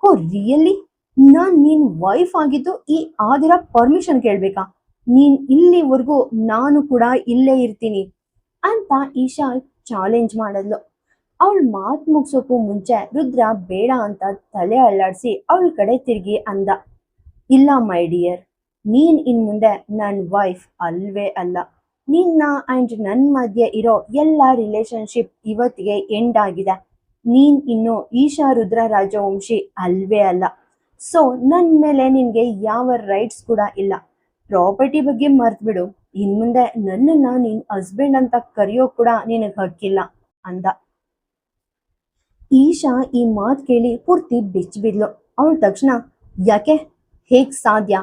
Oh really? ನಾನ್ ನಿನ್ ವೈಫ್ ಆಗಿದ್ದು ಈ ಆದಿರಾ ಪರ್ಮಿಷನ್ ಕೇಳ್ಬೇಕಾ? ನೀನ್ ಇಲ್ಲಿವರೆಗೂ ನಾನು ಕೂಡ ಇಲ್ಲೇ ಇರ್ತೀನಿ ಅಂತ ಈಶಾ ಚಾಲೆಂಜ್ ಮಾಡಿದ್ಲು. ಅವಳ ಮಾತ್ ಮುಗ್ಸೋಕು ಮುಂಚೆ ರುದ್ರ ಬೇಡ ಅಂತ ತಲೆ ಅಲ್ಲಾಡ್ಸಿ ಅವಳ ಕಡೆ ತಿರುಗಿ ಅಂದ, ಇಲ್ಲ ಮೈ ಡಿಯರ್, ನೀನ್ ಇನ್ ಮುಂದೆ ನನ್ ವೈಫ್ ಅಲ್ವೇ ಅಲ್ಲ. ನಿನ್ನ ಅಂಡ್ ನನ್ ಮಧ್ಯೆ ಇರೋ ಎಲ್ಲ ರಿಲೇಶನ್ಶಿಪ್ ಇವತ್ತಿಗೆ ಎಂಡ್ ಆಗಿದೆ. ನೀನ್ ಇನ್ನು ಈಶಾ ರುದ್ರ ರಾಜವಂಶಿ ಅಲ್ವೇ ಅಲ್ಲ. ಸೊ ನನ್ ಮೇಲೆ ನಿನ್ಗೆ ಯಾವ ರೈಟ್ಸ್ ಕೂಡ ಇಲ್ಲ. ಪ್ರಾಪರ್ಟಿ ಬಗ್ಗೆ ಮರ್ತ್ಬಿಡು. ಇನ್ ಮುಂದೆ ನನ್ನನ್ನ ನಿನ್ ಹಸ್ಬೆಂಡ್ ಅಂತ ಕರೆಯೋ ಕೂಡ ನಿನಗ್ ಹಕ್ಕಿಲ್ಲ ಅಂದ. ಈಶಾ ಈ ಮಾತ್ ಕೇಳಿ ಪೂರ್ತಿ ಬಿದ್ಲು. ಅವಳ ತಕ್ಷಣ ಯಾಕೆ, ಹೇಗ್ ಸಾಧ್ಯ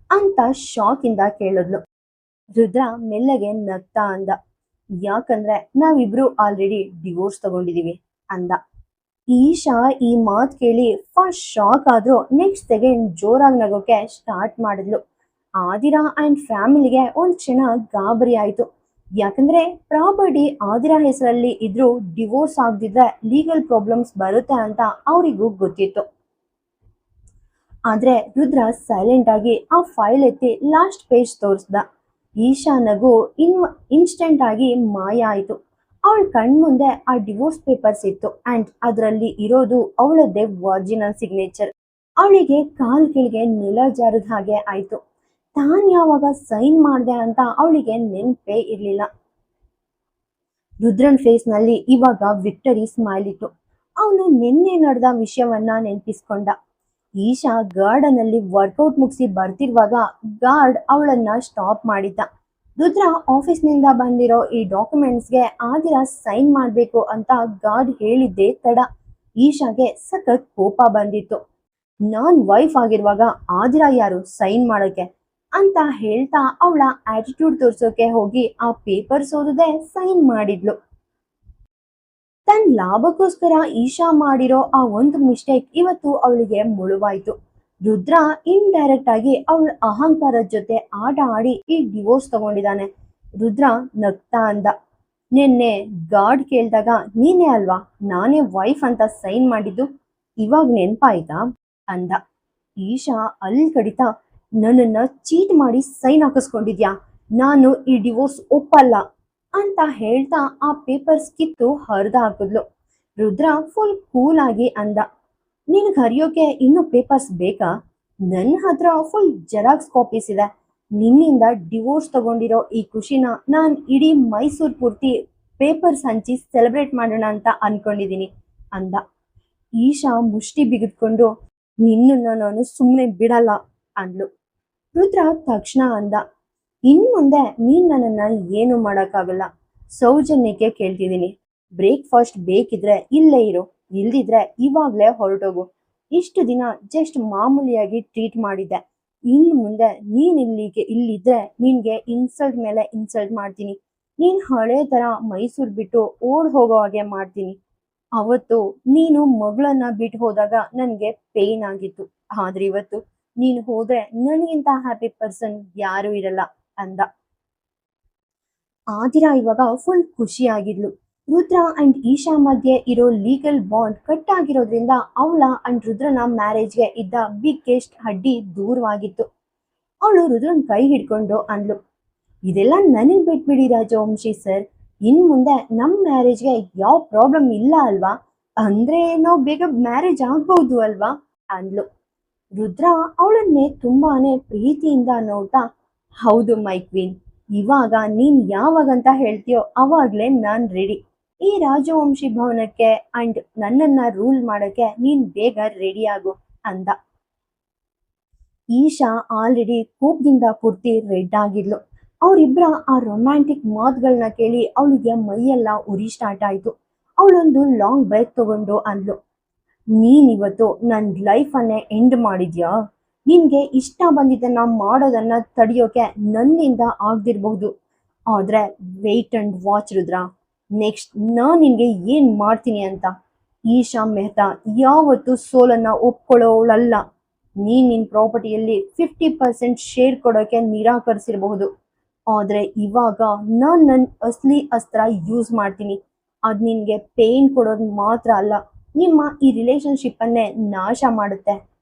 ಅಂತ ಶಾಕ್ ಇಂದ ಕೇಳಿದ್ಲು. ರುದ್ರ ಮೆಲ್ಲಗೆ ನಗ್ತಾ ಅಂದ, ಯಾಕಂದ್ರೆ ನಾವಿಬ್ರು ಆಲ್ರೆಡಿ ಡಿವೋರ್ಸ್ ತಗೊಂಡಿದೀವಿ ಅಂದ. ಈಶಾ ಈ ಮಾತ್ ಕೇಳಿ ಫಸ್ಟ್ ಶಾಕ್ ಆದ್ರೂ ನೆಕ್ಸ್ಟ್ ಸೆಕೆಂಡ್ ಜೋರಾಗಿ ನಗೋಕೆ ಸ್ಟಾರ್ಟ್ ಮಾಡಿದ್ಲು. ಆದಿರಾ ಅಂಡ್ ಫ್ಯಾಮಿಲಿಗೆ ಒಂದ್ ಕ್ಷಣ ಗಾಬರಿ ಆಯ್ತು. ಯಾಕಂದ್ರೆ ಪ್ರಾಪರ್ಟಿ ಆದಿರಾ ಹೆಸರಲ್ಲಿ ಇದ್ರೂ ಡಿವೋರ್ಸ್ ಆಗದಿದ್ರೆ ಲೀಗಲ್ ಪ್ರಾಬ್ಲಮ್ಸ್ ಬರುತ್ತೆ ಅಂತ ಅವರಿಗೂ ಗೊತ್ತಿತ್ತು. ಆದ್ರೆ ರುದ್ರ ಸೈಲೆಂಟ್ ಆಗಿ ಆ ಫೈಲ್ ಎತ್ತಿ ಲಾಸ್ಟ್ ಪೇಜ್ ತೋರಿಸ್ದ. ಈಶಾ ನಗು ಇನ್ಸ್ಟೆಂಟ್ ಆಗಿ ಮಾಯ ಆಯ್ತು. ಅವಳ ಕಣ್ಮುಂದೆ ಆ ಡಿವೋರ್ಸ್ ಪೇಪರ್ಸ್ ಇತ್ತು ಅಂಡ್ ಅದರಲ್ಲಿ ಇರೋದು ಅವಳದ್ದೇ ಒರಿಜಿನಲ್ ಸಿಗ್ನೇಚರ್. ಅವಳಿಗೆ ಕಾಲ್ ಕೆಳಗೆ ನೆಲ ಜಾರದ ಹಾಗೆ ಆಯ್ತು. ತಾನ್ ಯಾವಾಗ ಸೈನ್ ಮಾಡ್ದೆ ಅಂತ ಅವಳಿಗೆ ನೆನ್ಪೇ ಇರ್ಲಿಲ್ಲ. ರುದ್ರನ್ ಫೇಸ್ ನಲ್ಲಿ ಇವಾಗ ವಿಕ್ಟರಿ ಸ್ಮೈಲ್ ಇತ್ತು. ಅವನು ನಿನ್ನೆ ನಡೆದ ವಿಷಯವನ್ನ ನೆನ್ಪಿಸ್ಕೊಂಡ. ಈಶಾ ಗಾರ್ಡನ್ ಅಲ್ಲಿ ವರ್ಕೌಟ್ ಮುಗಿಸಿ ಬರ್ತಿರುವಾಗ ಗಾರ್ಡ್ ಅವಳನ್ನ ಸ್ಟಾಪ್ ಮಾಡಿದ್ದ. ರುದ್ರ ಆಫೀಸ್ನಿಂದ ಬಂದಿರೋ ಈ ಡಾಕ್ಯುಮೆಂಟ್ಸ್ಗೆ ಆದಿರಾ ಸೈನ್ ಮಾಡ್ಬೇಕು ಅಂತ ಗಾರ್ಡ್ ಹೇಳಿದ್ದೇ ತಡ. ಈಶಾಗೆ ಸಖತ್ ಕೋಪ ಬಂದಿತ್ತು. ನಾನ್ ವೈಫ್ ಆಗಿರುವಾಗ ಆದಿರಾ ಯಾರು ಸೈನ್ ಮಾಡೋಕೆ? ಅಂತ ಹೇಳ್ತಾ ಅವಳ ಆಟಿಟ್ಯೂಡ್ ತೋರ್ಸೋಕೆ ಹೋಗಿ ಆ ಪೇಪರ್ಸ್ ಓದದೆ ಸೈನ್ ಮಾಡಿದ್ಲು. ತನ್ನ ಲಾಭಕ್ಕೋಸ್ಕರ ಈಶಾ ಮಾಡಿರೋ ಆ ಒಂದು ಮಿಸ್ಟೇಕ್ ಇವತ್ತು ಅವಳಿಗೆ ಮುಳುವಾಯ್ತು. ರುದ್ರ ಇಂಡೈರೆಕ್ಟ್ ಆಗಿ ಅವಳ ಅಹಂಕಾರದ ಜೊತೆ ಆಟ ಆಡಿ ಈ ಡಿವೋರ್ಸ್ ತಗೊಂಡಿದ್ದಾನೆ. ರುದ್ರ ನಗ್ತಾ ಅಂದ, ನಿನ್ನೆ ಗಾರ್ಡ್ ಕೇಳಿದಾಗ ನೀನೇ ಅಲ್ವಾ ನಾನೇ ವೈಫ್ ಅಂತ ಸೈನ್ ಮಾಡಿದ್ದು, ಇವಾಗ ನೆನ್ಪಾಯ್ತಾ ಅಂದ. ಈಶಾ ಅಲ್ಲಿ ಕಡಿತ, ನನ್ನನ್ನ ಚೀಟ್ ಮಾಡಿ ಸೈನ್ ಹಾಕಿಸ್ಕೊಂಡಿದ್ಯಾ, ನಾನು ಈ ಡಿವೋರ್ಸ್ ಒಪ್ಪಲ್ಲ ಅಂತ ಹೇಳ್ತಾ ಆ ಪೇಪರ್ಸ್ ಕಿತ್ತು ಹರಿದು ಹಾಕಿದ್ಲು. ರುದ್ರ ಫುಲ್ ಕೂಲ್ ಆಗಿ ಅಂದ, ನಿನಗೆ ಹರಿಯೋಕೆ ಇನ್ನೂ ಪೇಪರ್ಸ್ ಬೇಕಾ? ನನ್ನ ಹತ್ರ ಫುಲ್ ಜೆರಾಕ್ಸ್ ಕಾಪೀಸ್ ಇದೆ. ನಿನ್ನಿಂದ ಡಿವೋರ್ಸ್ ತಗೊಂಡಿರೋ ಈ ಖುಷಿನ ನಾನು ಇಡೀ ಮೈಸೂರು ಪೂರ್ತಿ ಪೇಪರ್ಸ್ ಹಂಚಿ ಸೆಲೆಬ್ರೇಟ್ ಮಾಡೋಣ ಅಂತ ಅನ್ಕೊಂಡಿದ್ದೀನಿ ಅಂದ. ಈಶಾ ಮುಷ್ಟಿ ಬಿಗಿದ್ಕೊಂಡು, ನಿನ್ನನ್ನು ನಾನು ಸುಮ್ಮನೆ ಬಿಡಲ್ಲ ಅಂದ್ಲು. ರುದ್ರ ತಕ್ಷಣ ಅಂದ, ಇನ್ ಮುಂದೆ ನೀನ್ ನನ್ನನ್ನ ಏನು ಮಾಡೋಕ್ಕಾಗಲ್ಲ, ಸೌಜನ್ಯಕ್ಕೆ ಕೇಳ್ತಿದ್ದೀನಿ. ಬ್ರೇಕ್ಫಾಸ್ಟ್ ಬೇಕಿದ್ರೆ ಇಲ್ಲೇ ಇರು, ಇಲ್ದಿದ್ರೆ ಇವಾಗ್ಲೇ ಹೊರಟೋಗು. ಇಷ್ಟು ದಿನ ಜಸ್ಟ್ ಮಾಮೂಲಿಯಾಗಿ ಟ್ರೀಟ್ ಮಾಡಿದ್ದೆ, ಇನ್ನು ಮುಂದೆ ನೀನ್ ಇಲ್ಲಿದ್ರೆ ನಿನ್ಗೆ ಇನ್ಸಲ್ಟ್ ಮೇಲೆ ಇನ್ಸಲ್ಟ್ ಮಾಡ್ತೀನಿ. ನೀನ್ ಹಳೆ ತರ ಮೈಸೂರು ಬಿಟ್ಟು ಓಡ್ ಹೋಗೋ ಹಾಗೆ ಮಾಡ್ತೀನಿ. ಅವತ್ತು ನೀನು ಮಗಳನ್ನ ಬಿಟ್ಟು ಹೋದಾಗ ನನ್ಗೆ ಪೇನ್ ಆಗಿತ್ತು, ಆದ್ರೆ ಇವತ್ತು ನೀನು ಹೋದ್ರೆ ನನಗಿಂತ ಹ್ಯಾಪಿ ಪರ್ಸನ್ ಯಾರು ಇರಲ್ಲ ಅಂದ. ಆದಿರಾ ಇವಾಗ ಫುಲ್ ಖುಷಿಯಾಗಿದ್ಲು. ರುದ್ರ ಅಂಡ್ ಈಶಾ ಮಧ್ಯೆ ಇರೋ ಲೀಗಲ್ ಬಾಂಡ್ ಕಟ್ ಆಗಿರೋದ್ರಿಂದ ಅವಳ ಅಂಡ್ ರುದ್ರನ ಮ್ಯಾರೇಜ್ಗೆ ಇದ್ದ ಬಿಗ್ಗೆಸ್ಟ್ ಅಡ್ಡಿ ದೂರವಾಗಿತ್ತು. ಅವಳು ರುದ್ರನ್ ಕೈ ಹಿಡ್ಕೊಂಡು ಅಂದ್ಲು, ಇದೆಲ್ಲ ನನಗ್ ಬಿಟ್ಬಿಡಿ ರಾಜವಂಶಿ ಸರ್, ಇನ್ ಮುಂದೆ ನಮ್ ಮ್ಯಾರೇಜ್ಗೆ ಯಾವ ಪ್ರಾಬ್ಲಮ್ ಇಲ್ಲ ಅಲ್ವಾ? ಅಂದ್ರೆ ನಾವು ಬೇಗ ಮ್ಯಾರೇಜ್ ಆಗ್ಬಹುದು ಅಲ್ವಾ ಅಂದ್ಲು. ರುದ್ರ ಅವಳನ್ನೇ ತುಂಬಾನೇ ಪ್ರೀತಿಯಿಂದ ನೋಡ್ತಾ, ಹೌದು ಮೈ ಕ್ವೀನ್, ಇವಾಗ ನೀನ್ ಯಾವಾಗಂತ ಹೇಳ್ತೀಯೋ ಅವಾಗ್ಲೇ ನಾನ್ ರೆಡಿ. ಈ ರಾಜವಂಶಿ ಭವನಕ್ಕೆ ಅಂಡ್ ನನ್ನನ್ನ ರೂಲ್ ಮಾಡಕ್ಕೆ ನೀನ್ ಬೇಗ ರೆಡಿ ಆಗು ಅಂದ. ಈಶಾ ಆಲ್ರೆಡಿ ಕೋಪದಿಂದ ಪೂರ್ತಿ ರೆಡ್ ಆಗಿದ್ಲು. ಅವರಿಬ್ಬರ ಆ ರೊಮ್ಯಾಂಟಿಕ್ ಮಾತುಗಳನ್ನ ಕೇಳಿ ಅವಳಿಗೆ ಮೈಯೆಲ್ಲ ಉರಿ ಸ್ಟಾರ್ಟ್ ಆಯ್ತು. ಅವಳೊಂದು ಲಾಂಗ್ ಬ್ರೇಕ್ ತಗೊಂಡು ಅಂದ್ಲು, ನೀನ್ ಇವತ್ತು ನನ್ ಲೈಫ್ ಅನ್ನೇ ಎಂಡ್ ಮಾಡಿದ್ಯಾ? ನಿನ್ಗೆ ಇಷ್ಟ ಬಂದಿದ್ದನ್ನ ಮಾಡೋದನ್ನ ತಡಿಯೋಕೆ ನನ್ನಿಂದ ಆಗ್ದಿರ್ಬಹುದು, ಆದ್ರೆ wait and watch Rudra, next ನಾನ್ ನಿನ್ಗೆ ಏನ್ ಮಾಡ್ತೀನಿ ಅಂತ. ಈಶಾ ಮೆಹ್ತಾ ಯಾವತ್ತೂ ಸೋಲನ್ನ ಒಪ್ಕೊಳ್ಳೋಳಲ್ಲ. ನೀನ್ ನಿನ್ ಪ್ರಾಪರ್ಟಿಯಲ್ಲಿ 50% ಶೇರ್ ಕೊಡೋಕೆ ನಿರಾಕರಿಸಿರಬಹುದು, ಆದ್ರೆ ಇವಾಗ ನಾನ್ ನನ್ನ ಅಸಲಿ ಅಸ್ತ್ರ ಯೂಸ್ ಮಾಡ್ತೀನಿ. ಅದ್ ನಿನ್ಗೆ ಪೇನ್ ಕೊಡೋದು ಮಾತ್ರ ಅಲ್ಲ, ನಿಮ್ಮ ಈ ರಿಲೇಶನ್ಶಿಪ್ ಅನ್ನೇ ನಾಶ ಮಾಡುತ್ತೆ.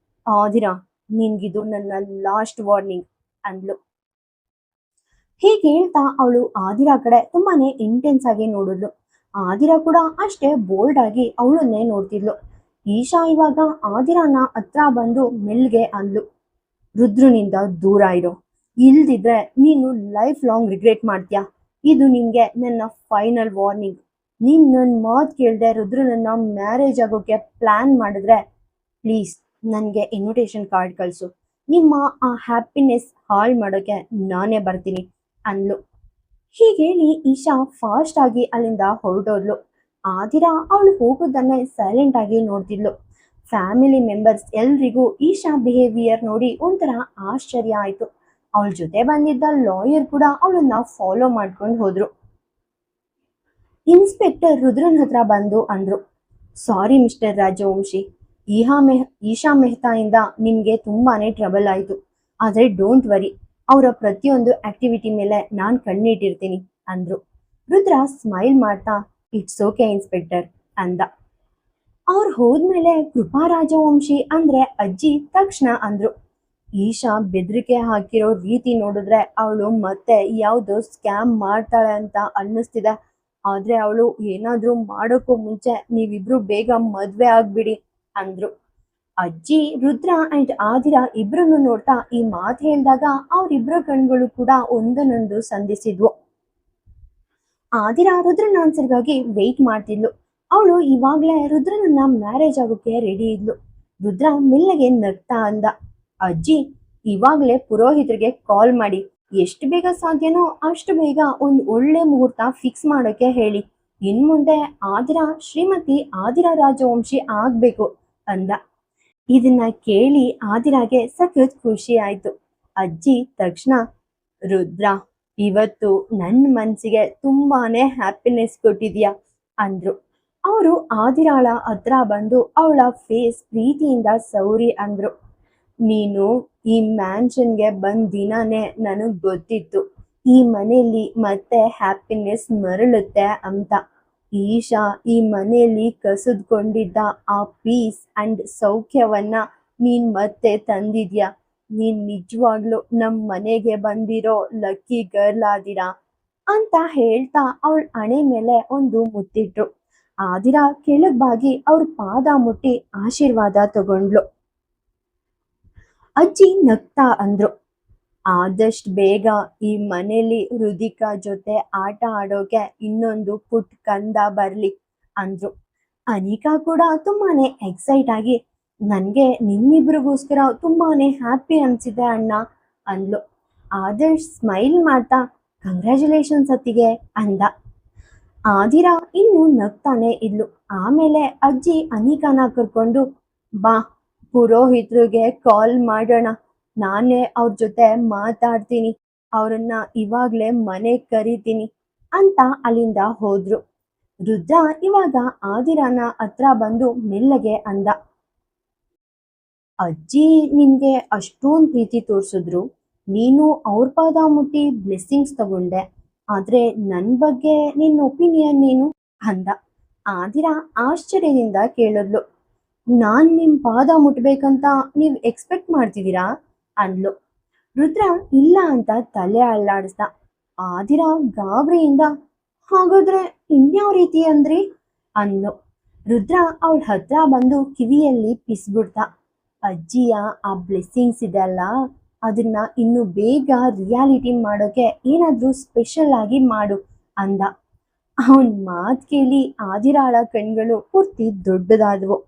ಆದಿರಾ, ನಿನ್ಗಿದು ನನ್ನ ಲಾಸ್ಟ್ ವಾರ್ನಿಂಗ್ ಅಂದ್ಲು. ಹೀಗೆ ಹೇಳ್ತಾ ಅವಳು ಆದಿರಾ ಕಡೆ ತುಂಬಾನೇ ಇಂಟೆನ್ಸ್ ಆಗಿ ನೋಡಿದ್ಲು. ಆದಿರಾ ಕೂಡ ಅಷ್ಟೇ ಬೋಲ್ಡ್ ಆಗಿ ಅವಳನ್ನೇ ನೋಡ್ತಿದ್ಲು. ಈಶಾ ಇವಾಗ ಆದಿರಾನ ಹತ್ರ ಬಂದು ಮೆಲ್ಗೆ ಅಂದ್ಲು, ರುದ್ರನಿಂದ ದೂರ ಇರೋ, ಇಲ್ದಿದ್ರೆ ನೀನು ಲೈಫ್ ಲಾಂಗ್ ರಿಗ್ರೆಟ್ ಮಾಡ್ತೀಯಾ. ಇದು ನಿನ್ಗೆ ನನ್ನ ಫೈನಲ್ ವಾರ್ನಿಂಗ್. ನೀನ್ ನನ್ನ ಮಾತು ಕೇಳ್ದೆ ರುದ್ರನನ್ನ ಮ್ಯಾರೇಜ್ ಆಗೋಕೆ ಪ್ಲಾನ್ ಮಾಡಿದ್ರೆ ಪ್ಲೀಸ್ ನನಗೆ ಇನ್ವಿಟೇಷನ್ ಕಾರ್ಡ್ ಕಳಿಸು. ನಿಮ್ಮ ಆ ಹ್ಯಾಪಿನೆಸ್ ಹಾಳು ಮಾಡೋಕೆ ನಾನೇ ಬರ್ತೀನಿ ಅಂದ್ಲು. ಹೀಗೇಳಿ ಈಶಾ ಫಾಸ್ಟ್ ಆಗಿ ಅಲ್ಲಿಂದ ಹೊರಟೋದ್ಲು. ಆದಿರಾ ಅವಳು ಹೋಗೋದನ್ನೇ ಸೈಲೆಂಟ್ ಆಗಿ ನೋಡ್ತಿದ್ಲು. ಫ್ಯಾಮಿಲಿ ಮೆಂಬರ್ಸ್ ಎಲ್ರಿಗೂ ಈಶಾ ಬಿಹೇವಿಯರ್ ನೋಡಿ ಒಂಥರ ಆಶ್ಚರ್ಯ ಆಯ್ತು. ಅವಳ ಜೊತೆ ಬಂದಿದ್ದ ಲಾಯರ್ ಕೂಡ ಅವಳನ್ನ ಫಾಲೋ ಮಾಡ್ಕೊಂಡು ಹೋದ್ರು. ಇನ್ಸ್ಪೆಕ್ಟರ್ ರುದ್ರನ್ ಹತ್ರ ಬಂದು ಅಂದ್ರು, ಸಾರಿ ಮಿಸ್ಟರ್ ರಾಜವಂಶಿ, ಈಶಾ ಮೆಹ್ತಾ ಇಂದ ನಿಮ್ಗೆ ತುಂಬಾನೇ ಟ್ರಬಲ್ ಆಯ್ತು, ಆದ್ರೆ ಡೋಂಟ್ ವರಿ, ಅವರ ಪ್ರತಿಯೊಂದು ಆಕ್ಟಿವಿಟಿ ಮೇಲೆ ನಾನ್ ಕಣ್ಣಿಟ್ಟಿರ್ತೀನಿ ಅಂದ್ರು. ರುದ್ರ ಸ್ಮೈಲ್ ಮಾಡ್ತಾ, ಇಟ್ಸ್ ಓಕೆ ಇನ್ಸ್ಪೆಕ್ಟರ್ ಅಂದ. ಅವ್ರು ಹೋದ್ಮೇಲೆ ಕೃಪಾ ರಾಜವಂಶಿ ಅಂದ್ರೆ ಅಜ್ಜಿ ತಕ್ಷಣ ಅಂದ್ರು, ಈಶಾ ಬೆದರಿಕೆ ಹಾಕಿರೋ ರೀತಿ ನೋಡಿದ್ರೆ ಅವಳು ಮತ್ತೆ ಯಾವ್ದೋ ಸ್ಕ್ಯಾಮ್ ಮಾಡ್ತಾಳೆ ಅಂತ ಅನ್ನಿಸ್ತಿದೆ. ಆದ್ರೆ ಅವಳು ಏನಾದ್ರೂ ಮಾಡೋಕ್ಕೂ ಮುಂಚೆ ನೀವಿಬ್ರು ಬೇಗ ಮದ್ವೆ ಆಗ್ಬಿಡಿ ಅಂದ್ರು. ಅಜ್ಜಿ ರುದ್ರ ಅಂಡ್ ಆದಿರಾ ಇಬ್ರನ್ನು ನೋಡ್ತಾ ಈ ಮಾತು ಹೇಳಿದಾಗ ಅವ್ರಿಬ್ರ ಕಣ್ಗಳು ಕೂಡ ಒಂದನ್ನೊಂದು ಸಂಧಿಸಿದ್ವು. ಆದಿರಾ ರುದ್ರನ ಆನ್ಸರ್ಗಾಗಿ ವೆಯ್ಟ್ ಮಾಡ್ತಿದ್ಲು. ಅವಳು ಇವಾಗ್ಲೇ ರುದ್ರನನ್ನ ಮ್ಯಾರೇಜ್ ಆಗೋಕೆ ರೆಡಿ ಇದ್ಲು. ರುದ್ರ ಮೆಲ್ಲಗೆ ನಗ್ತಾ ಅಂದ, ಅಜ್ಜಿ ಇವಾಗ್ಲೇ ಪುರೋಹಿತರಿಗೆ ಕಾಲ್ ಮಾಡಿ ಎಷ್ಟು ಬೇಗ ಸಾಧ್ಯನೋ ಅಷ್ಟು ಬೇಗ ಒಂದು ಒಳ್ಳೆ ಮುಹೂರ್ತ ಫಿಕ್ಸ್ ಮಾಡೋಕೆ ಹೇಳಿ. ಇನ್ ಮುಂದೆ ಆದಿರಾ ಶ್ರೀಮತಿ ಆದಿರಾ ರಾಜವಂಶಿ ಆಗ್ಬೇಕು ಅಂದ. ಇದನ್ನ ಕೇಳಿ ಆದಿರಾಗೆ ಸಖತ್ ಖುಷಿ ಆಯ್ತು. ಅಜ್ಜಿ ತಕ್ಷಣ, ರುದ್ರ, ಇವತ್ತು ನನ್ನ ಮನ್ಸಿಗೆ ತುಂಬಾನೇ ಹ್ಯಾಪಿನೆಸ್ ಕೊಟ್ಟಿದ್ಯಾ ಅಂದ್ರು. ಅವರು ಆದಿರಾಳ ಹತ್ರ ಬಂದು ಅವಳ ಫೇಸ್ ಪ್ರೀತಿಯಿಂದ ಸೌರಿ ಅಂದ್ರು. ನೀನು ಈ ಮ್ಯಾನ್ಷನ್ಗೆ ಬಂದ ದಿನನೇ ನನಗ್ ಗೊತ್ತಿತ್ತು ಈ ಮನೆಯಲ್ಲಿ ಮತ್ತೆ ಹ್ಯಾಪಿನೆಸ್ ಮರಳುತ್ತೆ ಅಂತ. ಈಶಾ ಈ ಮನೆಯಲ್ಲಿ ಕಸಿದ್ಕೊಂಡಿದ್ದ ಆ ಪೀಸ್ ಅಂಡ್ ಸೌಖ್ಯವನ್ನ ನೀನ್ ಮತ್ತೆ ತಂದಿದ್ಯಾ. ನೀನ್ ನಿಜವಾಗ್ಲೂ ನಮ್ ಮನೆಗೆ ಬಂದಿರೋ ಲಕ್ಕಿ ಗರ್ಲ್ ಆದಿರಾ ಅಂತ ಹೇಳ್ತಾ ಅವಳ ಹಣೆ ಮೇಲೆ ಒಂದು ಮುತ್ತಿಟ್ರು. ಆದಿರಾ ಕೆಳಗ್ ಬಾಗಿ ಅವ್ರ ಪಾದ ಮುಟ್ಟಿ ಆಶೀರ್ವಾದ ತಗೊಂಡ್ಲು. ಅಜ್ಜಿ ನಗ್ತಾ ಅಂದ್ರು, ಆದಷ್ಟು ಬೇಗ ಈ ಮನೇಲಿ ಹೃದಿಕಾ ಜೊತೆ ಆಟ ಆಡೋಕೆ ಇನ್ನೊಂದು ಪುಟ್ ಕಂದ ಬರ್ಲಿ ಅಂದ್ರು. ಅನಿಕಾ ಕೂಡ ತುಂಬಾನೇ ಎಕ್ಸೈಟ್ ಆಗಿ, ನನ್ಗೆ ನಿಮ್ಮಿಬ್ರಿಗೋಸ್ಕರ ತುಂಬಾನೇ ಹ್ಯಾಪಿ ಅನ್ಸಿದೆ ಅಣ್ಣ ಅಂದ್ಲು. ಆದರ್ಶ್ ಸ್ಮೈಲ್ ಮಾಡ್ತಾ ಕಂಗ್ರ್ಯಾಚುಲೇಷನ್ಸ್ ಅತ್ತಿಗೆ ಅಂದ. ಆದಿರಾ ಇನ್ನು ನಗ್ತಾನೆ ಇದ್ಲು. ಆಮೇಲೆ ಅಜ್ಜಿ ಅನಿಕಾನ ಕರ್ಕೊಂಡು, ಬಾ ಪುರೋಹಿತ್ರಿಗೆ ಕಾಲ್ ಮಾಡೋಣ, ನಾನೇ ಅವ್ರ ಜೊತೆ ಮಾತಾಡ್ತೀನಿ, ಅವ್ರನ್ನ ಇವಾಗ್ಲೇ ಮನೆಗ್ ಕರಿತೀನಿ ಅಂತ ಅಲ್ಲಿಂದ ಹೋದ್ರು. ರುದ್ರ ಇವಾಗ ಆದಿರಾನ ಹತ್ರ ಬಂದು ಮೆಲ್ಲಗೆ ಅಂದ, ಅಜ್ಜಿ ನಿನ್ಗೆ ಅಷ್ಟೊಂದ್ ಪ್ರೀತಿ ತೋರ್ಸಿದ್ರು, ನೀನು ಅವ್ರ ಪಾದ ಮುಟ್ಟಿ ಬ್ಲೆಸ್ಸಿಂಗ್ಸ್ ತಗೊಂಡೆ, ಆದ್ರೆ ನನ್ ಬಗ್ಗೆ ನಿನ್ನ ಒಪಿನಿಯನ್ ಏನು ಅಂದ. ಆದಿರಾ ಆಶ್ಚರ್ಯದಿಂದ ಕೇಳಿದ್ಲು, ನಾನ್ ನಿಮ್ ಪಾದ ಮುಟ್ಬೇಕಂತ ನೀವ್ ಎಕ್ಸ್ಪೆಕ್ಟ್ ಮಾಡ್ತಿದ್ದೀರಾ ಅಂದ್ಲು. ರುದ್ರ ಇಲ್ಲ ಅಂತ ತಲೆ ಅಲ್ಲಾಡಿಸ್ದ. ಆದಿರಾ ಗಾಬರಿಯಿಂದ, ಹಾಗಾದ್ರೆ ಇನ್ಯಾವ ರೀತಿ ಅಂದ್ರಿ ಅಂದ್ಲು. ರುದ್ರ ಅವಳ ಹತ್ರ ಬಂದು ಕಿವಿಯಲ್ಲಿ ಪಿಸ್ಬಿಡ್ತ. ಅಜ್ಜಿಯ ಆ ಬ್ಲೆಸ್ಸಿಂಗ್ಸ್ ಇದೆಲ್ಲ, ಅದನ್ನ ಇನ್ನು ಬೇಗ ರಿಯಾಲಿಟಿ ಮಾಡೋಕೆ ಏನಾದ್ರೂ ಸ್ಪೆಷಲ್ ಆಗಿ ಮಾಡು ಅಂದ. ಅವನ್ ಮಾತ್ ಕೇಳಿ ಆದಿರಾಳ ಕಣ್ಗಳು ಪೂರ್ತಿ ದೊಡ್ಡದಾದವು.